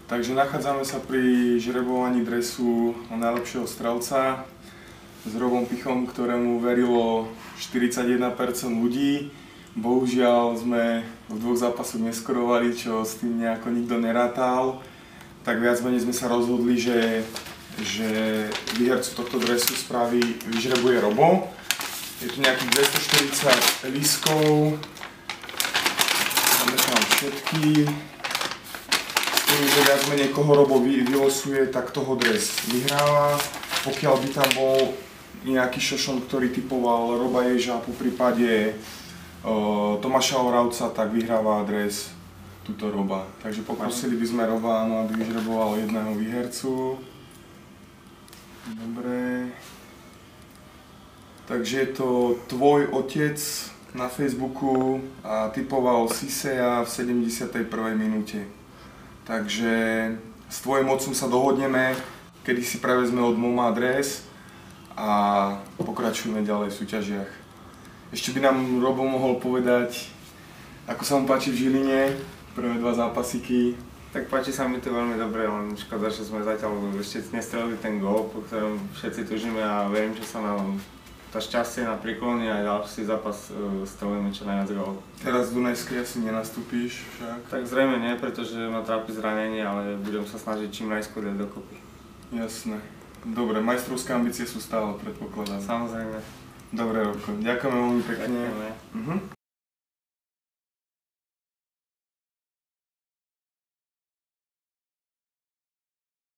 Takže nachádzame sa pri žrebovaní dresu najlepšieho strelca s Robom Pichom, ktorému verilo 41% ľudí. Bohužiaľ sme v 2 zápasoch neskorovali, čo s tým nejako nikto nerátal. Tak viac menej sme sa rozhodli, že výhercu tohto dresu vyžrebuje Robo. Je tu nejakých 240 lístkov. Máme tam všetky. Že viac menej koho Robo vylosuje, tak toho dres vyhráva. Pokiaľ by tam bol nejaký šošon, ktorý typoval Roba Ježa, po prípade Tomáša Oravca, tak vyhráva dres tuto Roba. Takže poprosili by sme Roba, aby vyžreboval jedného výhercu. Dobre. Takže je to tvoj otec na Facebooku a typoval Siseja v 71. minúte. Takže s tvojim otcom sa dohodneme, kedy si prevezme od Moma dres a pokračujeme ďalej v súťažiach. Ešte by nám Robo mohol povedať, ako sa mu páči v Žiline, prvé 2 zápasíky. Tak páči sa mi to veľmi dobre, len škoda, že sme zatiaľ ešte nestrelili ten gól, po ktorom všetci tužíme a verím, že sa nám to šťastie na príklony a ďalší zápas strelíme čo najviac gól. Teraz v Dunajskej asi nenastúpíš však? Tak zrejme nie, pretože ma trápi zranenie, ale budem sa snažiť čím najskôr dať dokopy. Jasné. Dobre, majstrovské ambície sú stále, predpokladám. Samozrejme. Dobre, Robko, ďakujeme veľmi pekne. Ďakujeme.